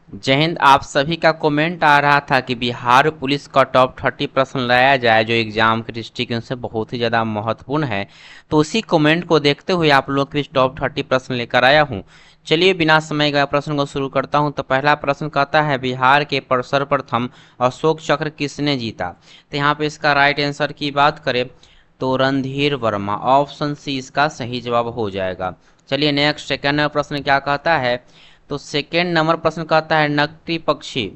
जय हिंद। आप सभी का कमेंट आ रहा था कि बिहार पुलिस का टॉप 30 प्रश्न लाया जाए जो एग्जाम के दृष्टिकोण से बहुत ही ज़्यादा महत्वपूर्ण है। तो उसी कमेंट को देखते हुए आप लोग के बीच टॉप 30 प्रश्न लेकर आया हूँ। चलिए बिना समय गए प्रश्न को शुरू करता हूँ। तो पहला प्रश्न कहता है बिहार के सर्वप्रथम अशोक चक्र किसने जीता। तो यहाँ पे इसका राइट आंसर की बात करें तो रणधीर वर्मा, ऑप्शन सी इसका सही जवाब हो जाएगा। चलिए नेक्स्ट सेकेंड प्रश्न क्या कहता है। तो सेकेंड नंबर प्रश्न कहता है नकटी पक्षी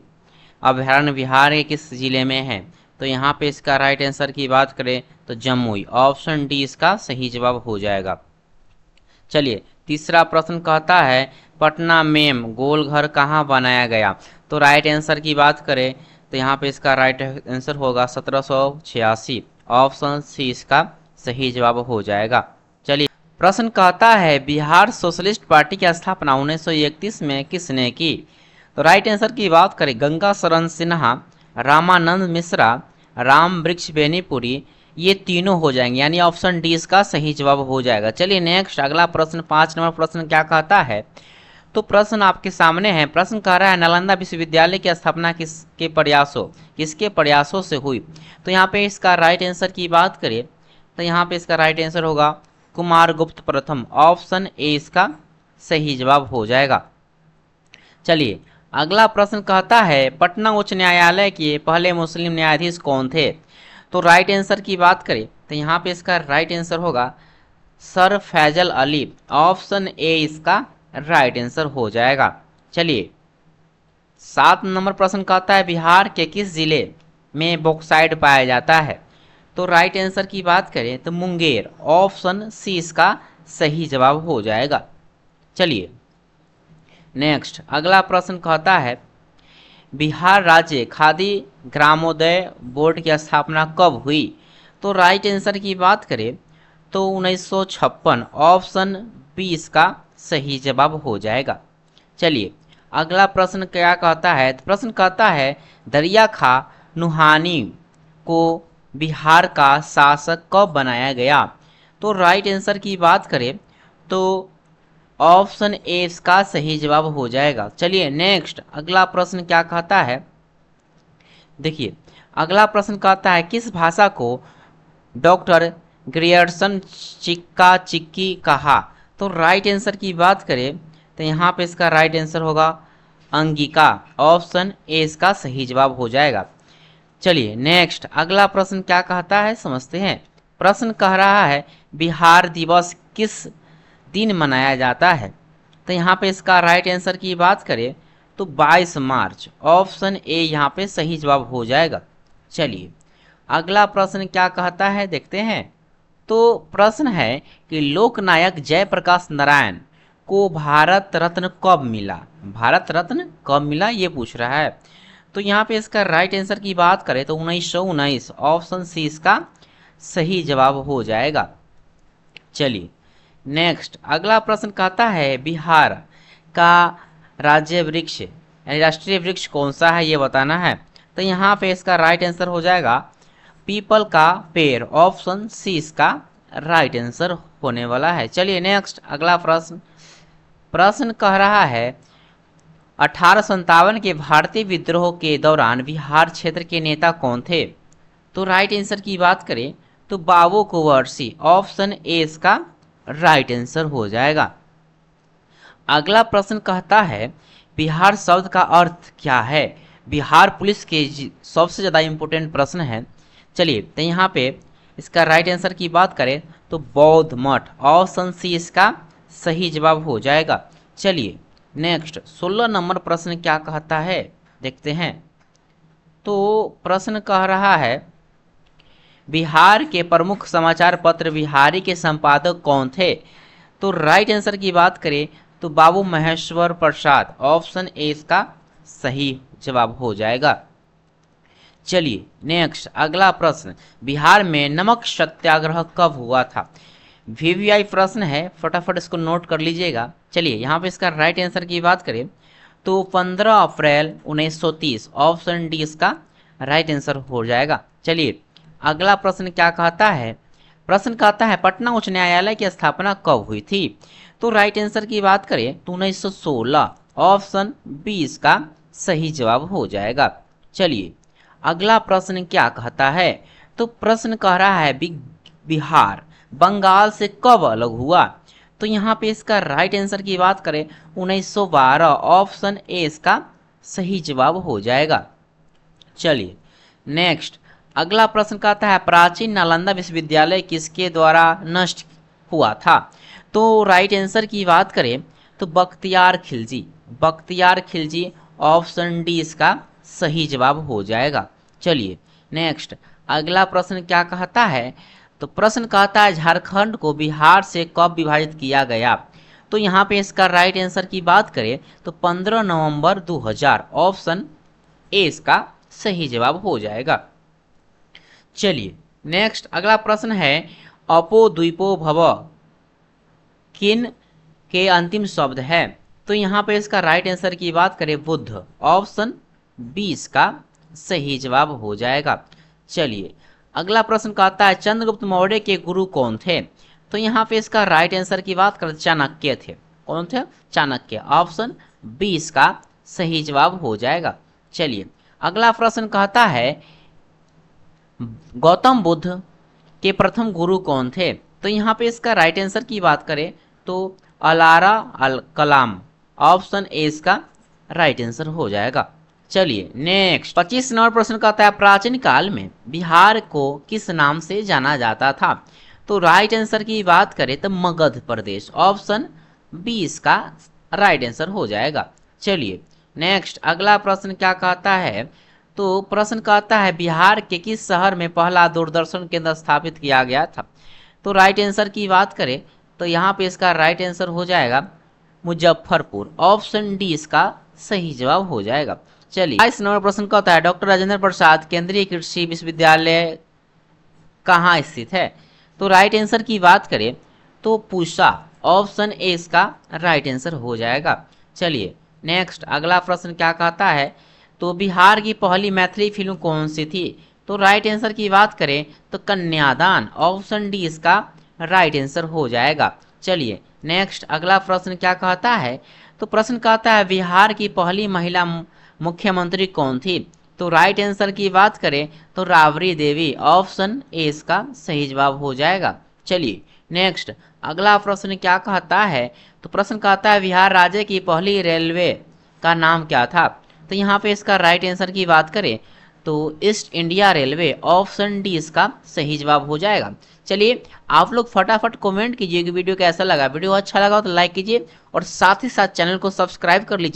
अभयारण्य बिहार के किस जिले में है। तो यहाँ पे इसका राइट आंसर की बात करें तो जमुई, ऑप्शन डी इसका सही जवाब हो जाएगा। चलिए तीसरा प्रश्न कहता है पटना मेम गोलघर कहाँ बनाया गया। तो राइट आंसर की बात करें तो यहाँ पे इसका राइट आंसर होगा 1786, ऑप्शन सी इसका सही जवाब हो जाएगा। चलिए प्रश्न कहता है बिहार सोशलिस्ट पार्टी की स्थापना 1931 में किसने की। तो राइट आंसर की बात करें गंगा शरण सिन्हा, रामानंद मिश्रा, राम वृक्ष बेनीपुरी, ये तीनों हो जाएंगे, यानी ऑप्शन डी इसका सही जवाब हो जाएगा। चलिए नेक्स्ट अगला प्रश्न 5 नंबर प्रश्न क्या कहता है। तो प्रश्न आपके सामने है। प्रश्न कह रहा है नालंदा विश्वविद्यालय की स्थापना किसके प्रयासों से हुई। तो यहाँ पे इसका राइट आंसर की बात करें तो यहाँ पे इसका राइट आंसर होगा कुमारगुप्त प्रथम, ऑप्शन ए इसका सही जवाब हो जाएगा। चलिए अगला प्रश्न कहता है पटना उच्च न्यायालय के पहले मुस्लिम न्यायाधीश कौन थे। तो राइट आंसर की बात करें तो यहाँ पे इसका राइट आंसर होगा sir Faisal Ali, option A इसका राइट आंसर हो जाएगा। चलिए 7 नंबर प्रश्न कहता है बिहार के किस जिले में बॉक्साइट पाया जाता है। तो राइट आंसर की बात करें तो मुंगेर, ऑप्शन सी इसका सही जवाब हो जाएगा। चलिए नेक्स्ट अगला प्रश्न कहता है बिहार राज्य खादी ग्रामोदय बोर्ड की स्थापना कब हुई। तो राइट आंसर की बात करें तो 1956, ऑप्शन बी इसका सही जवाब हो जाएगा। चलिए अगला प्रश्न क्या कहता है। प्रश्न कहता है दरिया खा नुहानी को बिहार का शासक कब बनाया गया। तो राइट आंसर की बात करें तो ऑप्शन ए इसका सही जवाब हो जाएगा। चलिए नेक्स्ट अगला प्रश्न क्या कहता है। देखिए अगला प्रश्न कहता है किस भाषा को डॉक्टर ग्रियर्सन चिक्का चिक्की कहा। तो राइट आंसर की बात करें तो यहाँ पे इसका राइट आंसर होगा अंगिका, ऑप्शन ए इसका सही जवाब हो जाएगा। चलिए नेक्स्ट अगला प्रश्न क्या कहता है समझते हैं। प्रश्न कह रहा है बिहार दिवस किस दिन मनाया जाता है। तो यहाँ पे इसका राइट आंसर की बात करें तो 22 मार्च, ऑप्शन ए यहाँ पे सही जवाब हो जाएगा। चलिए अगला प्रश्न क्या कहता है देखते हैं। तो प्रश्न है कि लोकनायक जयप्रकाश नारायण को भारत रत्न कब मिला। भारत रत्न कब मिला ये पूछ रहा है। तो यहाँ पे इसका राइट आंसर की बात करें तो 1919, ऑप्शन सी इसका सही जवाब हो जाएगा। चलिए नेक्स्ट अगला प्रश्न कहता है बिहार का राज्य वृक्ष यानी राष्ट्रीय वृक्ष कौन सा है ये बताना है। तो यहाँ पे इसका राइट आंसर हो जाएगा पीपल का पेड़, ऑप्शन सी इसका राइट आंसर होने वाला है। चलिए नेक्स्ट अगला प्रश्न कह रहा है 1857 के भारतीय विद्रोह के दौरान बिहार क्षेत्र के नेता कौन थे। तो राइट आंसर की बात करें तो बाबू कुंवरसी, ऑप्शन ए इसका राइट आंसर हो जाएगा। अगला प्रश्न कहता है बिहार शब्द का अर्थ क्या है। बिहार पुलिस के सबसे ज़्यादा इम्पोर्टेंट प्रश्न है। चलिए तो यहाँ पे इसका राइट आंसर की बात करें तो बौद्ध मठ, ऑप्शन सी इसका सही जवाब हो जाएगा। चलिए नेक्स्ट 16 नंबर प्रश्न क्या कहता है देखते हैं। तो प्रश्न कह रहा है बिहार के प्रमुख समाचार पत्र बिहारी के संपादक कौन थे। तो राइट आंसर की बात करें तो बाबू महेश्वर प्रसाद, ऑप्शन ए इसका सही जवाब हो जाएगा। चलिए नेक्स्ट अगला प्रश्न बिहार में नमक सत्याग्रह कब हुआ था। वीवीआई प्रश्न है, फटाफट इसको नोट कर लीजिएगा। चलिए यहाँ पे इसका राइट आंसर की बात करें तो 15 अप्रैल 1930, ऑप्शन डी इसका राइट आंसर हो जाएगा। चलिए अगला प्रश्न क्या कहता है। प्रश्न कहता है पटना उच्च न्यायालय की स्थापना कब हुई थी। तो राइट आंसर की बात करें तो 1916, ऑप्शन बी इसका सही जवाब हो जाएगा। चलिए अगला प्रश्न क्या कहता है, तो प्रश्न कह रहा है बिहार बंगाल से कब अलग हुआ। तो यहाँ पे इसका राइट आंसर की बात करें 1912, ऑप्शन ए इसका सही जवाब हो जाएगा। चलिए नेक्स्ट अगला प्रश्न कहता है प्राचीन नालंदा विश्वविद्यालय किसके द्वारा नष्ट हुआ था। तो राइट आंसर की बात करें तो बख्तियार खिलजी, बख्तियार खिलजी, ऑप्शन डी इसका सही जवाब हो जाएगा। चलिए नेक्स्ट अगला प्रश्न क्या कहता है, तो प्रश्न कहता है झारखंड को बिहार से कब विभाजित किया गया। तो यहाँ पे इसका राइट आंसर की बात करें तो 15 नवंबर 2000, ऑप्शन ए इसका सही जवाब हो जाएगा। चलिए नेक्स्ट अगला प्रश्न है अपो द्वीपो भव किन के अंतिम शब्द है। तो यहाँ पे इसका राइट आंसर की बात करें बुद्ध, ऑप्शन बी इसका सही जवाब हो जाएगा। चलिए अगला प्रश्न कहता है चंद्रगुप्त मौर्य के गुरु कौन थे। तो यहाँ पे इसका राइट आंसर की बात करें चाणक्य थे। कौन थे? चाणक्य, ऑप्शन बी इसका सही जवाब हो जाएगा। चलिए अगला प्रश्न कहता है गौतम बुद्ध के प्रथम गुरु कौन थे। तो यहाँ पे इसका राइट आंसर की बात करें तो ALARA Al Kalam, option A इसका राइट आंसर हो जाएगा। चलिए नेक्स्ट 25 नंबर प्रश्न कहता है प्राचीन काल में बिहार को किस नाम से जाना जाता था। तो राइट आंसर की बात करें तो मगध प्रदेश, ऑप्शन बी इसका राइट आंसर हो जाएगा। चलिए नेक्स्ट अगला प्रश्न क्या कहता है, तो प्रश्न कहता है बिहार के किस शहर में पहला दूरदर्शन केंद्र स्थापित किया गया था। तो राइट आंसर की बात करें तो यहाँ पे इसका राइट आंसर हो जाएगा मुजफ्फरपुर, ऑप्शन डी इसका सही जवाब हो जाएगा। चलिए 22 नंबर प्रश्न कहता है डॉक्टर राजेंद्र प्रसाद केंद्रीय कृषि विश्वविद्यालय कहाँ स्थित है। तो राइट आंसर की बात करें तो पूसा, ऑप्शन ए इसका राइट आंसर हो जाएगा। चलिए नेक्स्ट अगला प्रश्न क्या कहता है, तो बिहार की पहली मैथिली फिल्म कौन सी थी। तो राइट आंसर की बात करें तो कन्यादान, ऑप्शन डी इसका राइट आंसर हो जाएगा। चलिए नेक्स्ट अगला प्रश्न क्या कहता है, तो प्रश्न कहता है बिहार की पहली महिला मुख्यमंत्री कौन थी। तो राइट आंसर की बात करें तो राबड़ी देवी, ऑप्शन ए इसका सही जवाब हो जाएगा। चलिए नेक्स्ट अगला प्रश्न क्या कहता है, तो प्रश्न कहता है बिहार राज्य की पहली रेलवे का नाम क्या था। तो यहाँ पे इसका राइट आंसर की बात करें तो east India railway, option D इसका सही जवाब हो जाएगा। चलिए आप लोग फटाफट कमेंट कीजिए कि वीडियो कैसा लगा। वीडियो अच्छा लगा तो लाइक कीजिए और साथ ही साथ चैनल को सब्सक्राइब कर लीजिए।